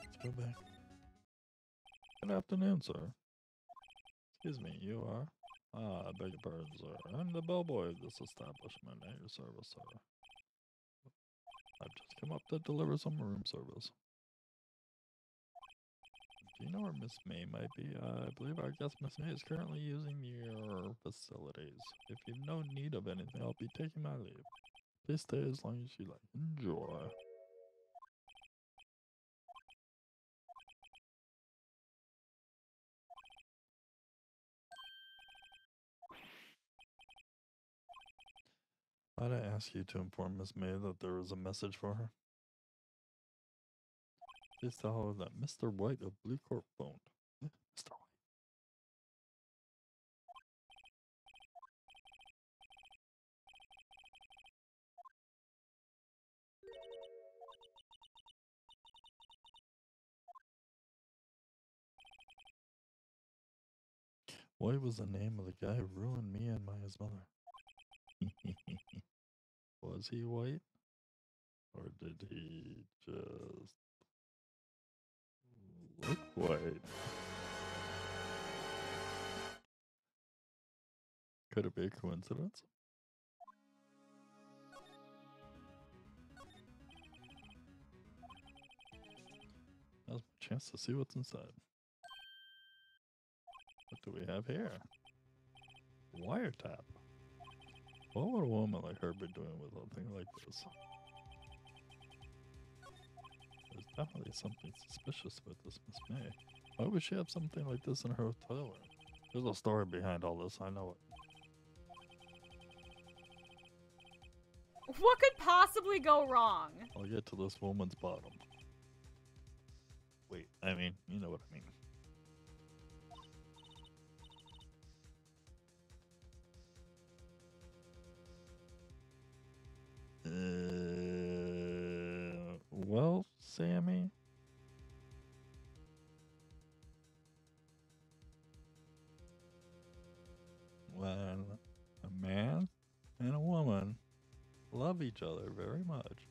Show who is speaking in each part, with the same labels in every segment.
Speaker 1: Let's go back. Good afternoon, sir. Excuse me, you are? I beg your pardon, sir. I'm the bellboy of this establishment at your service, sir. I've just come up to deliver some room service. Do you know where Miss May might be? I believe our guest Miss May is currently using your facilities. If you've no need of anything, I'll be taking my leave. Please stay as long as you like. Enjoy. Might I ask you to inform Miss May that there is a message for her? Please tell her that Mr. White of Blue Court phoned. Mr. White. White was the name of the guy who ruined me and Maya's mother. Was he white? Or did he just look white? Could it be a coincidence? Now's my chance to see what's inside. What do we have here? Wiretap. What would a woman like her be doing with a thing like this? There's definitely something suspicious with this Miss May. Why would she have something like this in her hotel room? There's a story behind all this, I know it.
Speaker 2: What could possibly go wrong?
Speaker 1: I'll get to this woman's bottom. Wait, I mean, you know what I mean. Well, Sammy? When a man and a woman love each other very much,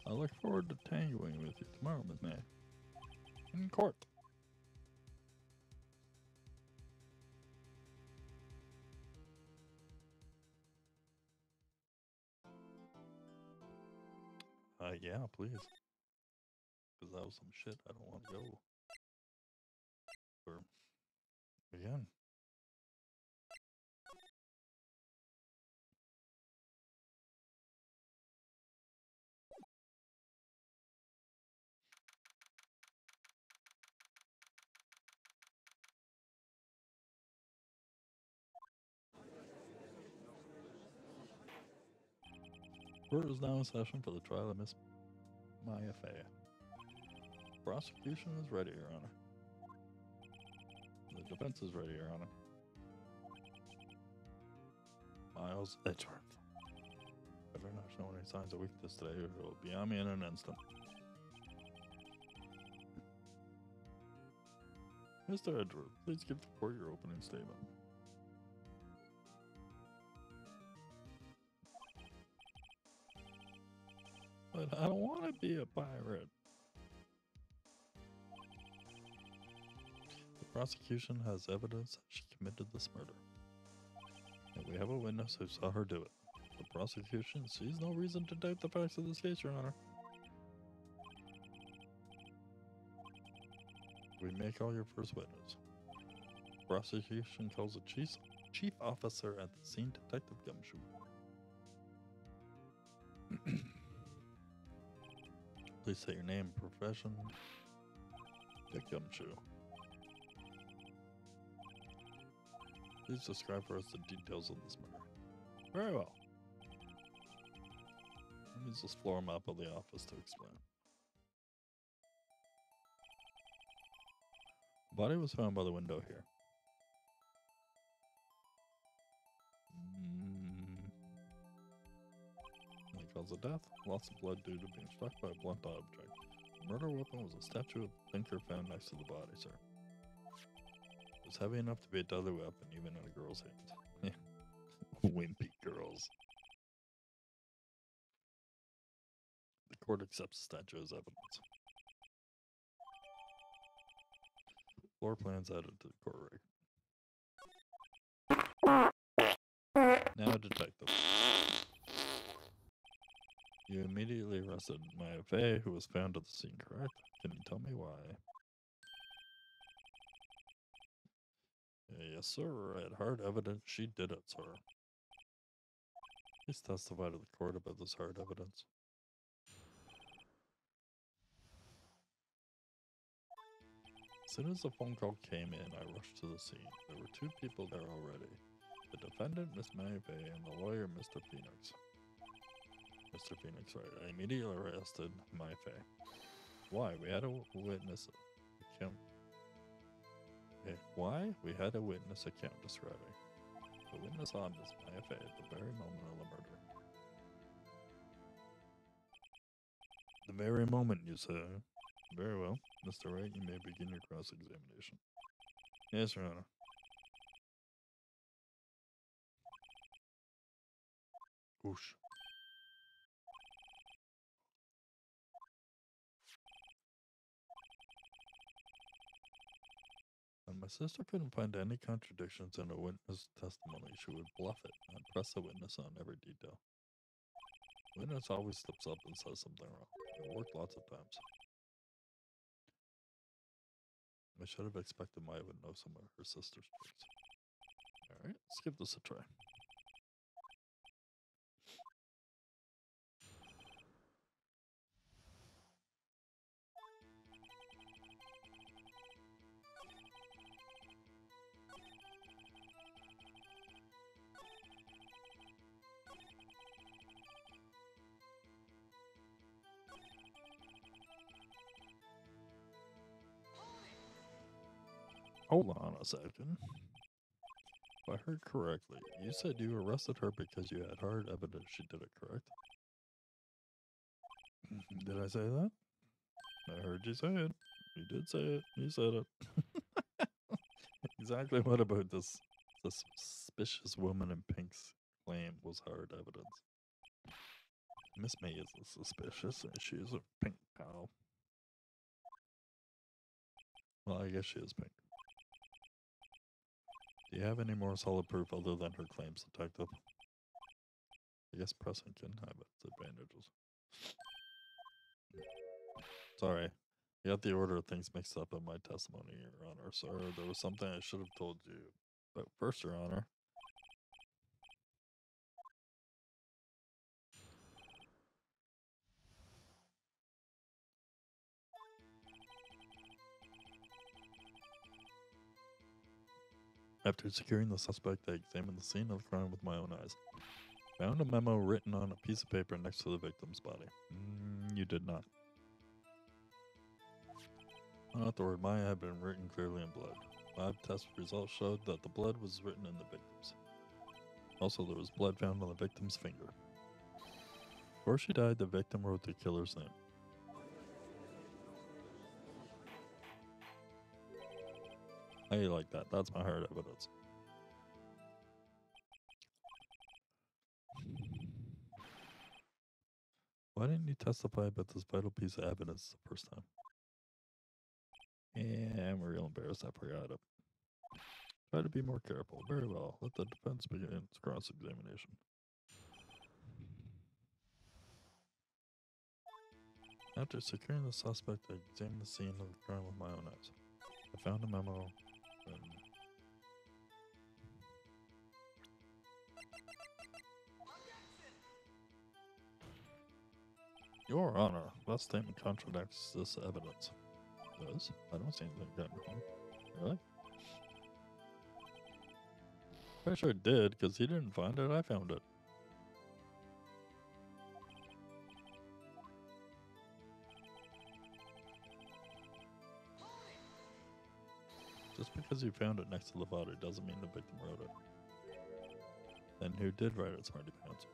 Speaker 1: I look forward to tangoing with you tomorrow, Miss May. In court. Yeah, please. Because that was some shit I don't want to go for again. Court is now in session for the trial of Miss Maya Fay. Prosecution is ready, Your Honor. The defense is ready, Your Honor. Miles Edgeworth. Better not show any signs of weakness today, or it will be on me in an instant. Mr. Edgeworth, please give the court your opening statement. But I don't want to be a pirate. The prosecution has evidence that she committed this murder. And we have a witness who saw her do it. The prosecution sees no reason to doubt the facts of this case, Your Honor. We make all your first witness. The prosecution calls a chief officer at the scene, Detective Gumshoe. Please say your name, profession. Dick Gumshoe. Please describe for us the details of this murder. Very well. Let me just floor him up of the office to explain. The body was found by the window here. The cause of death, loss of blood due to being struck by a blunt object. The murder weapon was a statue of thinker found next to the body, sir. It was heavy enough to be a deadly weapon, even in a girl's hands. Wimpy girls. The court accepts the statue as evidence. Floor plans added to the court record. Now, detective. You immediately arrested Maya Fey, who was found at the scene, correct? Can you tell me why? Yes, sir. I had hard evidence she did it, sir. Please testify to the court about this hard evidence. As soon as the phone call came in, I rushed to the scene. There were two people there already. The defendant, Miss Maybe, and the lawyer, Mr. Phoenix. Mr. Phoenix, right. I immediately arrested Maybe. Why? We had a witness account. Okay. Why? We had a witness account describing. The witness saw Miss Maybe at the very moment of the murder. The very moment, you say? Very well. Mr. Wright, you may begin your cross-examination. Yes, Your Honor. Whoosh. When my sister couldn't find any contradictions in a witness testimony, she would bluff it and press the witness on every detail. The witness always slips up and says something wrong. It worked lots of times. I should have expected Maya would know some of her sister's tricks. Alright, let's give this a try. Hold on a second. If I heard correctly, you said you arrested her because you had hard evidence she did it, correct? Did I say that? I heard you say it. You did say it. You said it. Exactly what about this suspicious woman in pink's claim was hard evidence? Miss May isn't suspicious, and she is a pink pal. Well, I guess she is pink. Do you have any more solid proof other than her claims, detective? I guess pressing can have its advantages. Sorry. I got the order of things mixed up in my testimony, Your Honor. Sir, there was something I should have told you. But first, Your Honor. After securing the suspect, I examined the scene of the crime with my own eyes. Found a memo written on a piece of paper next to the victim's body. You did not. Not the word Maya had been written clearly in blood. Lab test results showed that the blood was written in the victim's. Also, there was blood found on the victim's finger. Before she died, the victim wrote the killer's name. How you like that? That's my hard evidence. Why didn't you testify about this vital piece of evidence the first time? Yeah, I'm real embarrassed. I forgot it. Try to be more careful. Very well. Let the defense begin its cross-examination. After securing the suspect, I examined the scene of the crime with my own eyes. I found a memo and Your Honor, that statement contradicts this evidence. Does? I don't see anything that wrong. Really? Pretty sure it did, because he didn't find it, I found it. Just because you found it next to the body doesn't mean the victim wrote it. Then who did write it, smarty pants?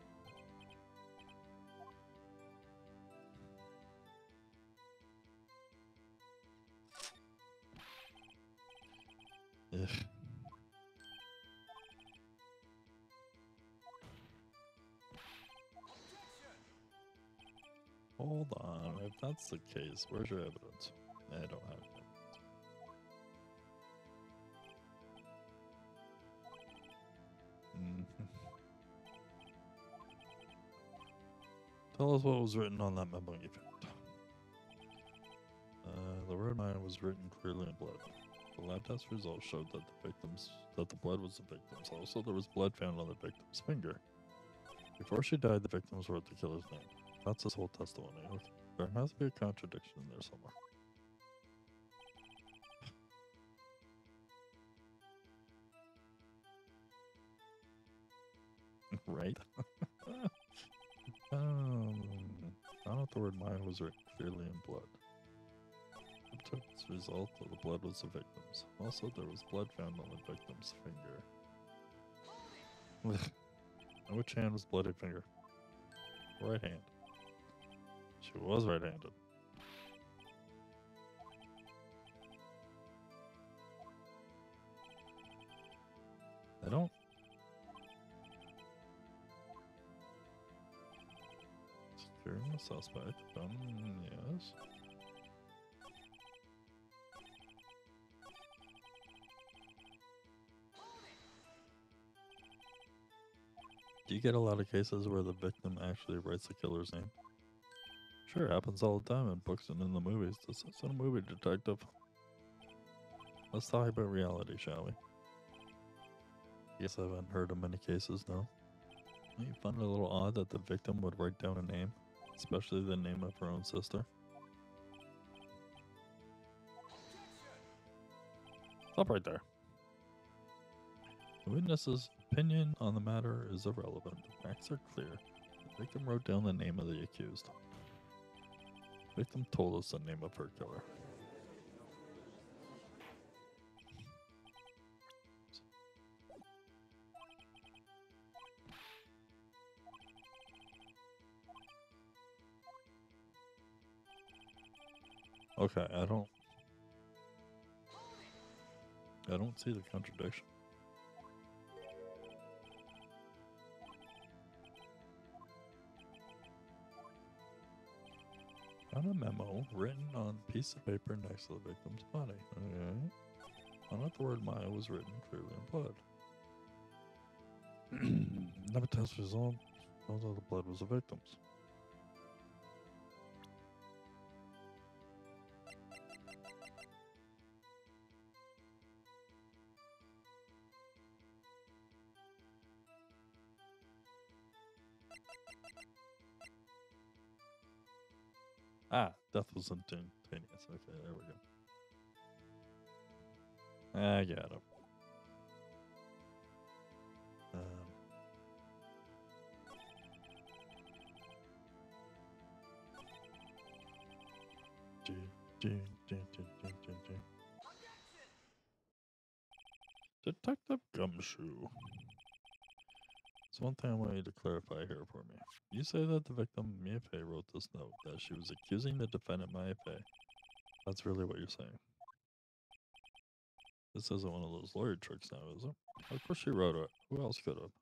Speaker 1: Ugh. Hold on. If that's the case, where's your evidence? I don't have it. Tell us what was written on that memo you found. The word mine was written clearly in blood. The lab test results showed that the blood was the victim's. Also, there was blood found on the victim's finger. Before she died, the victims wrote the killer's name. That's his whole testimony. Okay. There has to be a contradiction in there somewhere. Right? Found out the word mine was written clearly in blood. Took its result that the blood was the victim's. Also, there was blood found on the victim's finger. And which hand was bloody finger? Right hand. She was right-handed. I don't. Securing the suspect. Yes. Do you get a lot of cases where the victim actually writes the killer's name? Sure, it happens all the time in books and in the movies. This isn't a movie, detective. Let's talk about reality, shall we? Yes, I haven't heard of many cases, no. Don't you find it a little odd that the victim would write down a name, especially the name of her own sister? Stop right there. The witness's opinion on the matter is irrelevant. The facts are clear. The victim wrote down the name of the accused. The victim told us the name of her killer. Okay, I don't see the contradiction. Found a memo written on a piece of paper next to the victim's body. Okay. Found out the word Maya was written clearly in blood. Never test result. Found out the blood was the victim's. Ah, death was instantaneous. Okay, there we go. I got it. Detective Gumshoe. There's one thing I want you to clarify here for me. You say that the victim, Miafe, wrote this note, that she was accusing the defendant, Miafe. That's really what you're saying. This isn't one of those lawyer tricks now, is it? Of course she wrote it. Who else could have?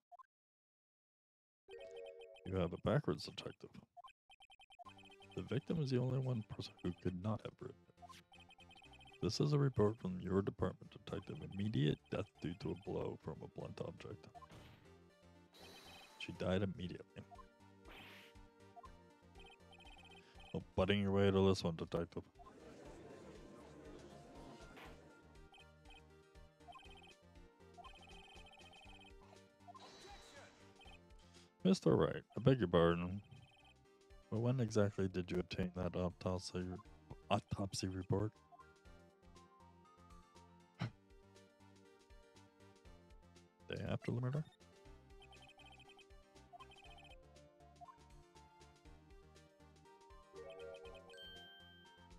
Speaker 1: You have it backwards, detective. The victim is the only one person who could not have written it. This is a report from your department, detective. Immediate death due to a blow from a blunt object. She died immediately. Oh, butting your way to this one, detective. Mr. Wright, I beg your pardon. But when exactly did you obtain that autopsy report? Day after the murder?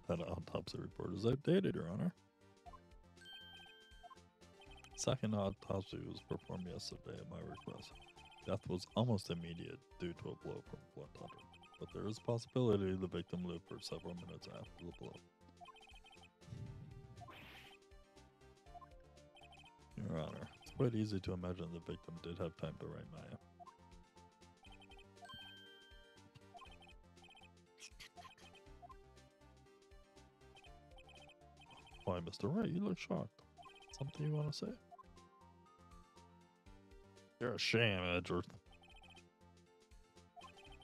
Speaker 1: That autopsy report is outdated, Your Honor. Second autopsy was performed yesterday at my request. Death was almost immediate due to a blow from a blunt object, but there is a possibility the victim lived for several minutes after the blow. Your Honor, it's quite easy to imagine the victim did have time to write Maya. Why, Mr. Wright, you look shocked. Something you want to say? You're a sham, Edgeworth.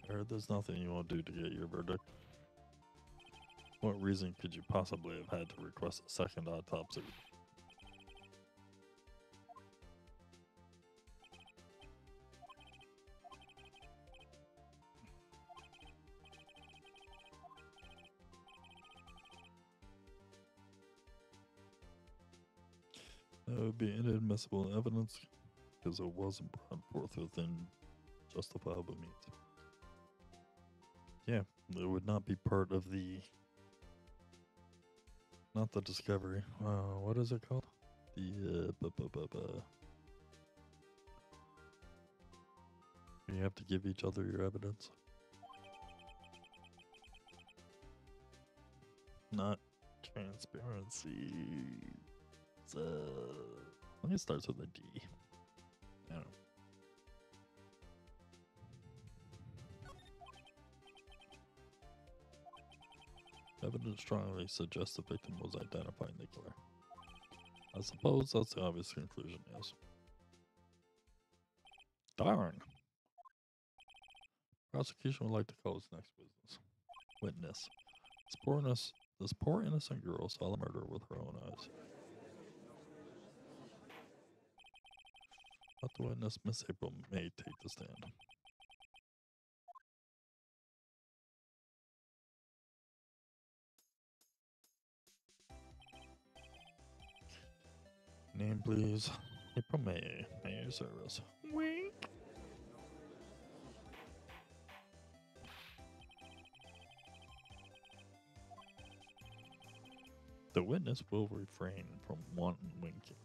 Speaker 1: I heard there's nothing you won't do to get your verdict. What reason could you possibly have had to request a second autopsy? That would be inadmissible evidence because it wasn't brought forth within justifiable means. Yeah, it would not be part of the... Not the discovery. What is it called? The, You have to give each other your evidence. Not transparency. I think it starts with a D. I don't know. Evidence strongly suggests the victim was identifying the killer. I suppose that's the obvious conclusion, yes. Darn. Prosecution would like to call its next witness. This poor innocent girl saw the murder with her own eyes. Let the witness, Miss April May, take the stand. Name, please. April May. May your service. Wink. The witness will refrain from wanton winking.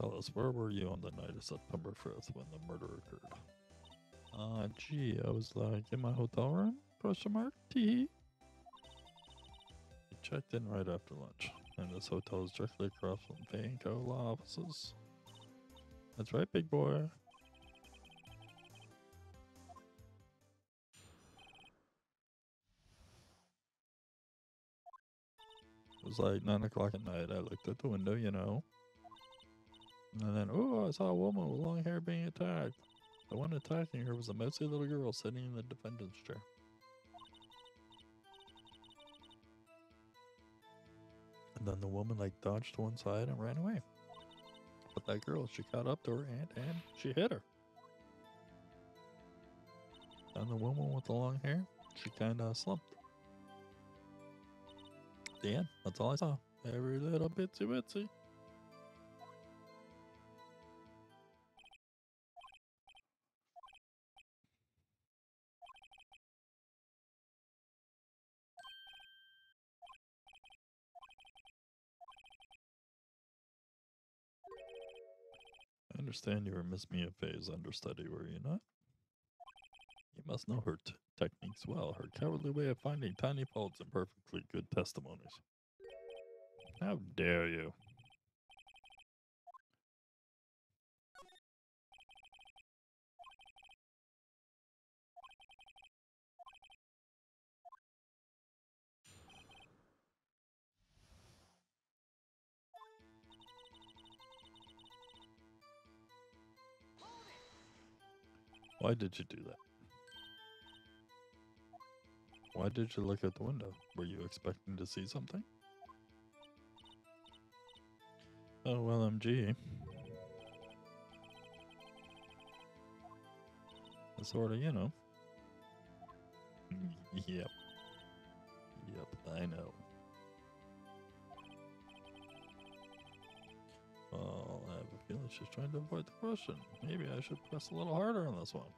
Speaker 1: Tell us, where were you on the night of September 5th when the murder occurred? Gee, I was like in my hotel room? Question mark? Tee. We checked in right after lunch, and this hotel is directly across from Fay & Co. law offices. That's right, big boy. It was like 9 o'clock at night. I looked at the window, you know. And then, oh, I saw a woman with long hair being attacked. The one attacking her was a mousy little girl sitting in the defendant's chair. And then the woman like dodged to one side and ran away. But that girl, she caught up to her aunt and she hit her. And the woman with the long hair, she kind of slumped. The end. That's all I saw. Every little bitsy bitsy. I understand you were Miss Mia Fey's understudy, were you not? You must know her techniques well, her cowardly way of finding tiny faults in perfectly good testimonies. How dare you? Why did you do that? Why did you look out the window? Were you expecting to see something? Oh, well, MG. Sort of, you know. Yep. Yep, I know. Well, I have a feeling she's trying to avoid the question. Maybe I should press a little harder on this one.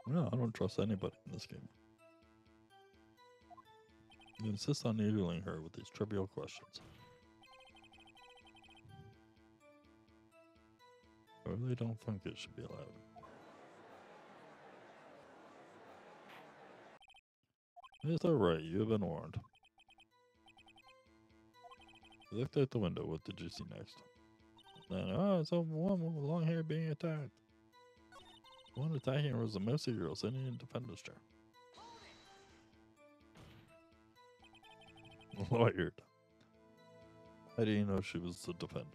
Speaker 1: No, I don't trust anybody in this game. You insist on needling her with these trivial questions. I really don't think it should be allowed. Mr. Wright, you have been warned. You looked out the window. What did you see next? Then, it's a woman with long hair being attacked. The one attacking her was a mousy girl sitting in a defender's chair. Lawyered. How do you know she was the defender?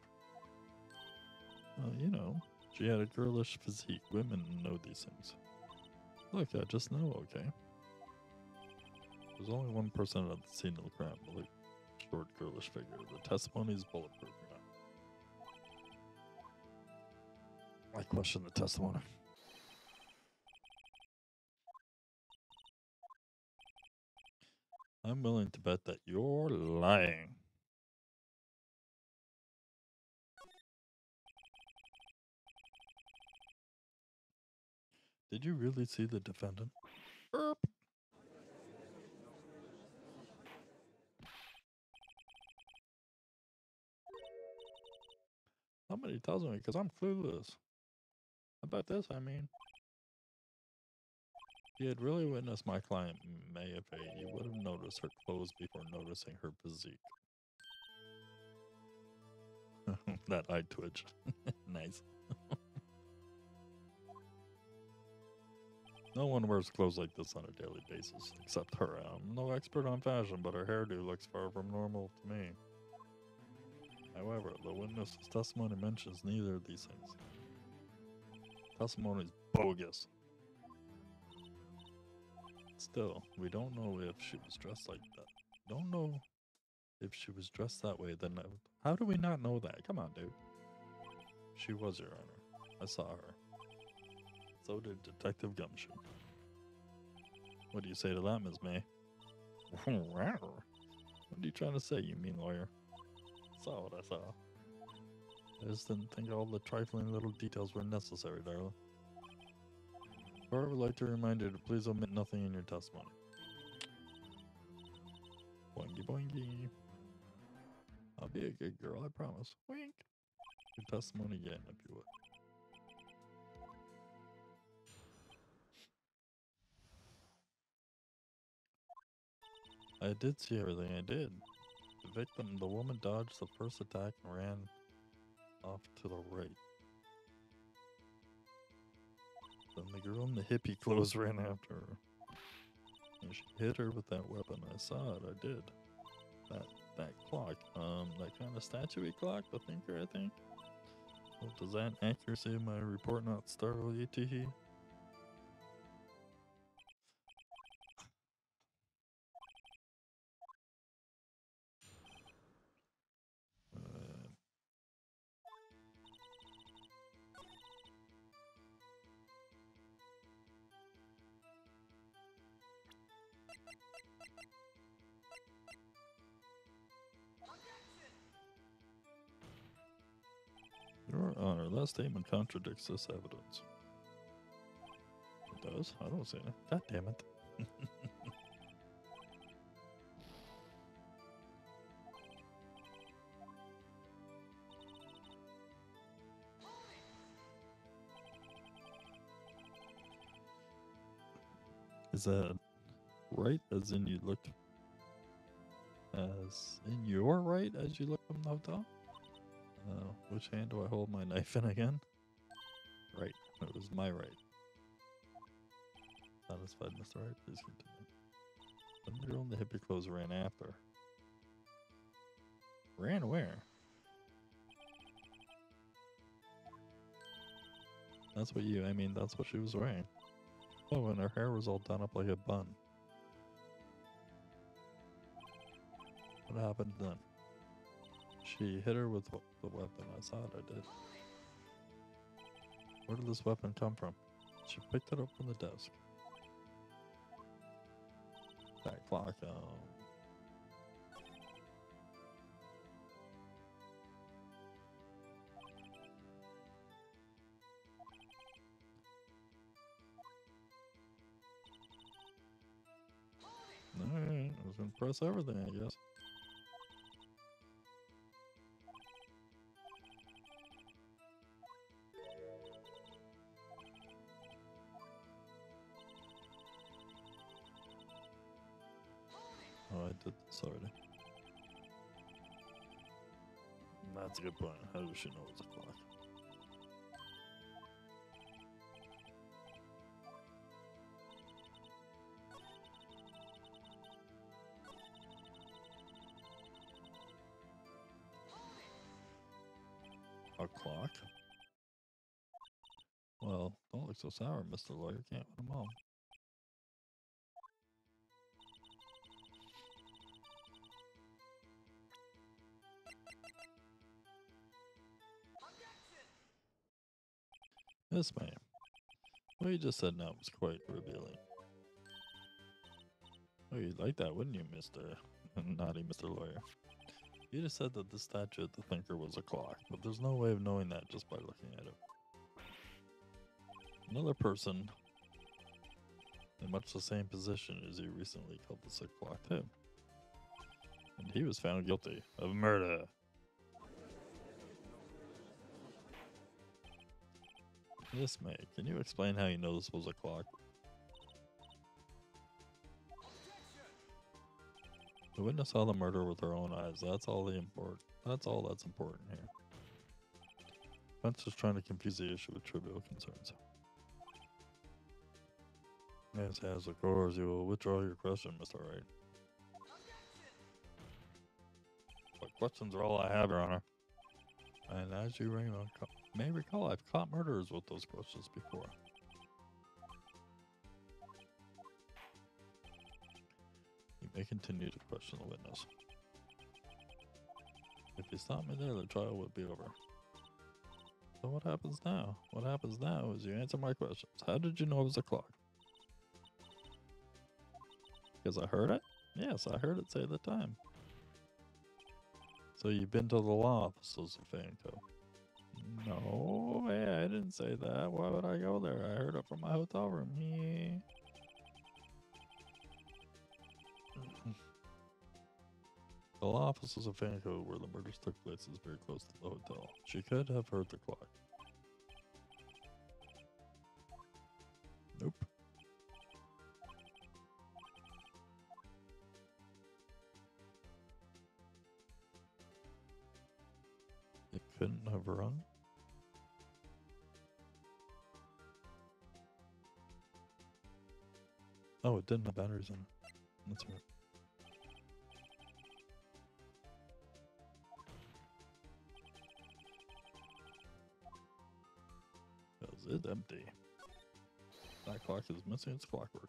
Speaker 1: You know, she had a girlish physique. Women know these things. Look, I just know, okay? There's only one person at the scene of the crime, the short, girlish figure. The testimony is bulletproof. I question the testimony. I'm willing to bet that you're lying. Did you really see the defendant? Burp. Somebody tells me because I'm clueless. About this, I mean. If you had really witnessed my client Mayapay, you would have noticed her clothes before noticing her physique. That eye twitch. Nice. No one wears clothes like this on a daily basis, except her. I'm no expert on fashion, but her hairdo looks far from normal to me. However, the witness's testimony mentions neither of these things. Testimony is bogus. Still, we don't know if she was dressed like that. Don't know if she was dressed that way, then how do we not know that? Come on, dude. She was, Your Honor. I saw her. So did Detective Gumshoe. What do you say to that, Ms. May? What are you trying to say, you mean lawyer? Saw what I saw. I just didn't think all the trifling little details were necessary, darling. Court would like to remind you to please omit nothing in your testimony. Boingy boingy. I'll be a good girl, I promise. Wink. Your testimony again, if you would. I did see everything, I did. The woman dodged the first attack and ran off to the right. Then the girl in the hippie clothes ran after her. And she hit her with that weapon. I saw it, I did. That clock, that kind of statuey clock, the thinker, I think. Well, does that accuracy of my report not startle you, Teehee? Your Honor, that statement contradicts this evidence. It does? I don't see it. God damn it. Is that right? As in you looked... As in your right as you looked from the hotel? Which hand do I hold my knife in again? Right. It was my right. Satisfied, Mr. Wright? Please continue. The girl in the hippie clothes ran after. Ran where? That's what that's what she was wearing. Oh, and her hair was all done up like a bun. What happened then? She hit her with the weapon. I saw it, I did. Where did this weapon come from? She picked it up from the desk. That clock, Alright, I was gonna press everything, I guess. did this already. That's a good point. How does she know it's a clock? A clock? Well, don't look so sour, Mr. Lawyer. Can't win them all. Yes, ma'am. What you just said now was quite revealing. Oh, you'd like that, wouldn't you, Mr. Naughty Mr. Lawyer? You just said that the statue at the thinker was a clock, but there's no way of knowing that just by looking at it. Another person in much the same position as you recently called this a clock too. And he was found guilty of murder. Yes, mate. Can you explain how you know this was a clock? The witness saw the murder with her own eyes. That's all that's important here. Defense is trying to confuse the issue with trivial concerns. Yes, of course. You will withdraw your question, Mr. Wright. But questions are all I have, Your Honor. And as you may recall, I've caught murderers with those questions before. You may continue to question the witness. If you stop me there, the trial would be over. So what happens now? What happens now is you answer my questions. How did you know it was a clock? Because I heard it? Yes, I heard it say the time. So you've been to the law offices of Fanco? No, hey, I didn't say that. Why would I go there? I heard it from my hotel room. Yeah. The law offices of Fanco, where the murders took place, is very close to the hotel. She could have heard the clock. Nope. It couldn't have rung? Oh, it didn't have batteries in it. That's right. Because it's empty. That clock is missing its clockwork.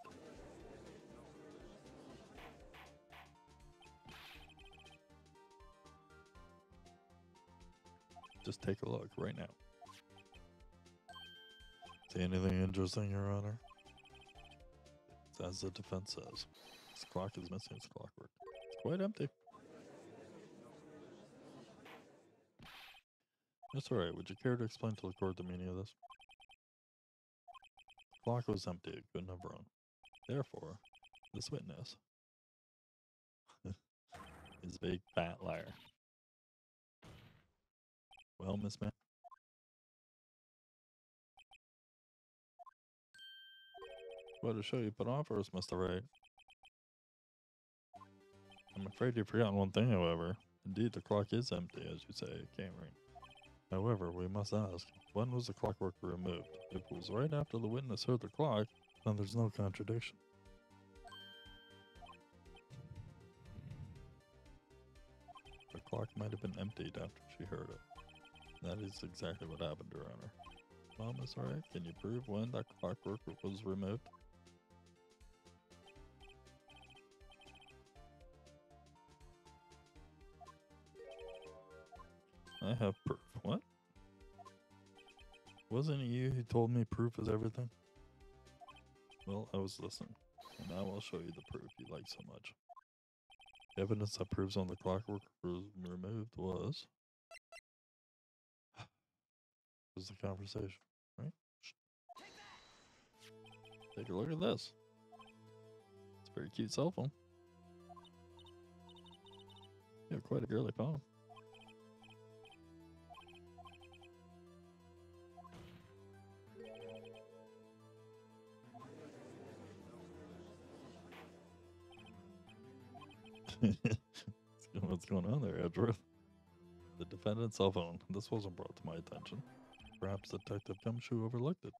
Speaker 1: Just take a look right now. See anything interesting, Your Honor? It's as the defense says. This clock is missing its clockwork. It's quite empty. That's alright. Would you care to explain to the court the meaning of this? The clock was empty. It couldn't have rung. Therefore, this witness is a big fat liar. Well, Miss Man. What a show you put on for us, Mr. Wright. I'm afraid you've forgotten one thing, however. Indeed, the clock is empty, as you say. It can't ring. However, we must ask, when was the clockwork removed? If it was right after the witness heard the clock, then there's no contradiction. The clock might have been emptied after she heard it. That is exactly what happened, Your Honor. Well, Miss Wright, can you prove when that clockwork was removed? I have proof. What? Wasn't it you who told me proof is everything? Well, I was listening, and I will show you the proof you like so much. The evidence that proves on the clockwork was removed was the conversation, right? Take a look at this. It's a very cute cell phone. You have quite a girly phone. What's going on there, Edgeworth? The defendant's cell phone. This wasn't brought to my attention. Perhaps Detective Gumshoe overlooked it.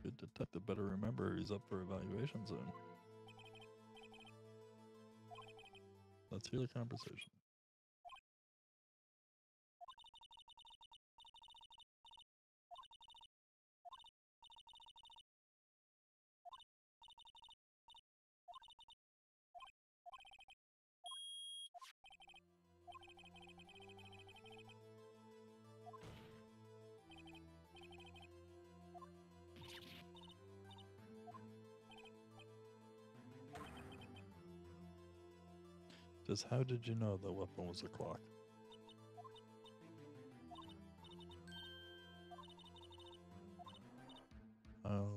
Speaker 1: Good detective better remember he's up for evaluation soon. Let's hear the conversation. Just how did you know the weapon was a clock?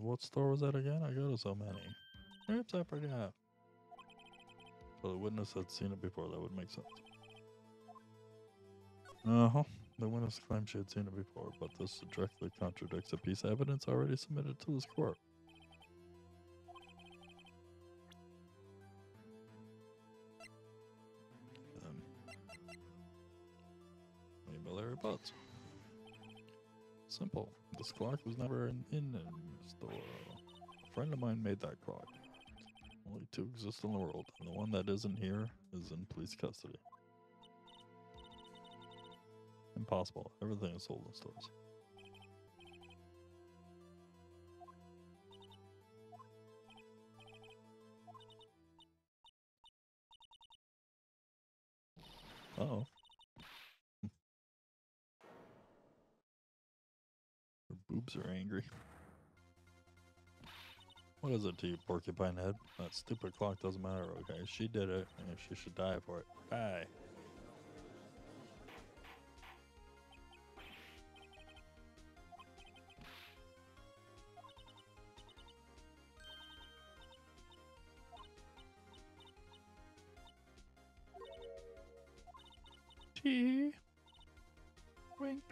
Speaker 1: What store was that again? I go to so many. Oops, I forgot. So the witness had seen it before, that would make sense. Uh-huh. The witness claimed she had seen it before, but this directly contradicts a piece of evidence already submitted to this court. Miller rebuts. Simple. This clock was never in the store. A friend of mine made that clock. Only two exist in the world, and the one that isn't here is in police custody. Impossible. Everything is sold in stores. Uh-oh. Her boobs are angry. What is it to you, porcupine head? That stupid clock doesn't matter, okay? She did it, and she should die for it. Die. Tea. Wink.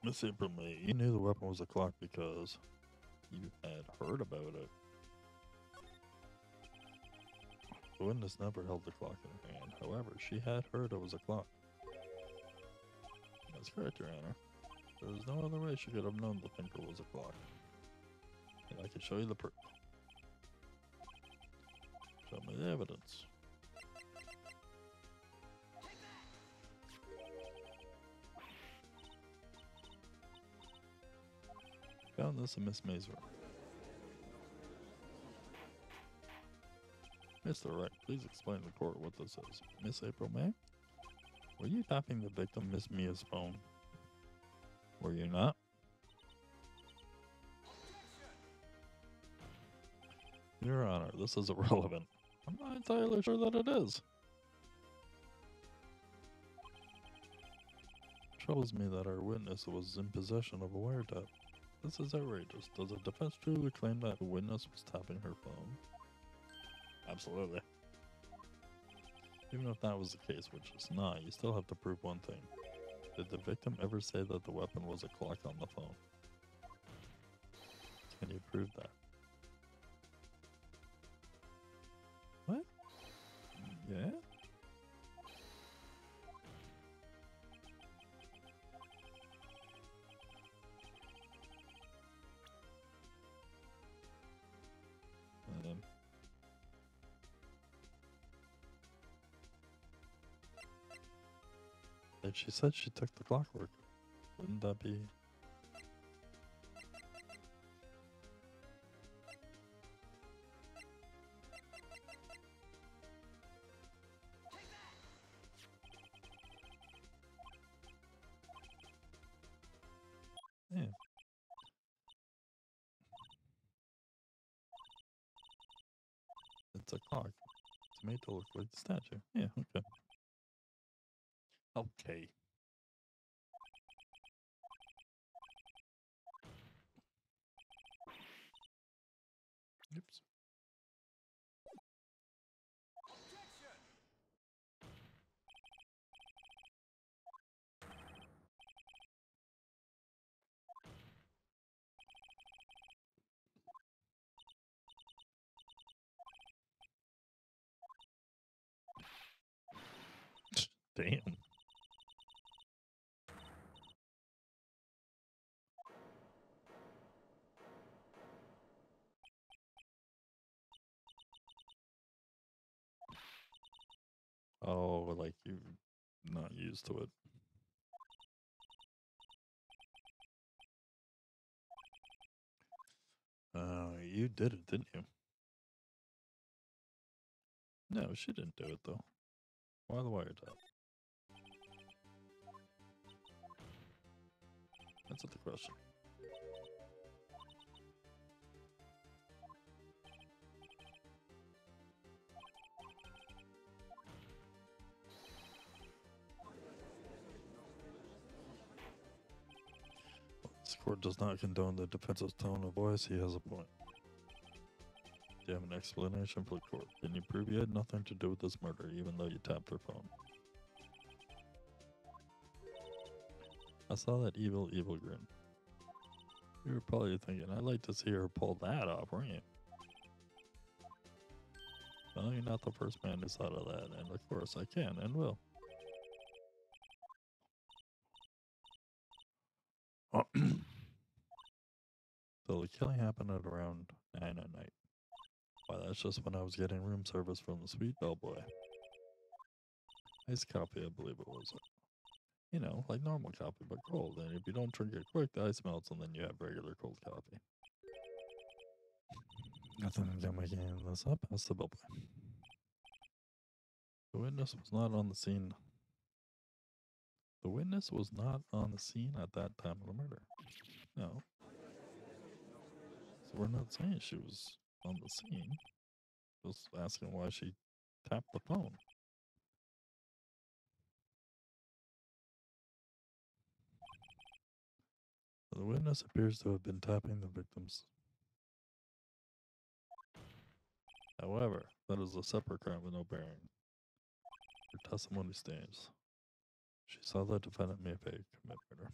Speaker 1: Miss April May, you knew the weapon was a clock because you had heard about it. The witness never held the clock in her hand. However, she had heard it was a clock. That's correct, Your Honor. There was no other way she could have known the thinker was a clock. And I can show you the proof. Show me the evidence. Found this in Miss May's room. Mr. Wright, please explain to the court what this is. Miss April May? Were you tapping the victim, Miss Mia's phone? Were you not? Your Honor, this is irrelevant. I'm not entirely sure that it is. It troubles me that our witness was in possession of a wiretap. This is outrageous. Does the defense truly claim that the witness was tapping her phone? Absolutely. Even if that was the case, which it's not, you still have to prove one thing. Did the victim ever say that the weapon was a clock on the phone? Can you prove that? What? Yeah? And she said she took the clockwork. Wouldn't that be... Yeah. It's a clock. It's made to look like the statue. Yeah, okay. Okay. Oops. Damn. Oh, like you're not used to it. You did it, didn't you? No, she didn't do it though. Why the wiretap? That's the question. This court does not condone the defense's tone of voice. He has a point. Do you have an explanation for the court? Can you prove you had nothing to do with this murder, even though you tapped her phone? I saw that evil grin. You were probably thinking, I'd like to see her pull that off, weren't you? Well, you're not the first man who thought of that, and of course I can and will. So the killing happened at around 9 at night. Why, that's just when I was getting room service from the sweet bellboy. Iced coffee, I believe it was. You know, like normal coffee, but cold. And if you don't drink it quick, the ice melts, and then you have regular cold coffee. Nothing again making this up. That's the bellboy. The witness was not on the scene. The witness was not on the scene at that time of the murder. No. So we're not saying she was on the scene. Just asking why she tapped the phone. The witness appears to have been tapping the victims. However, that is a separate crime with no bearing. Her testimony stands. She saw the defendant may have commit murder.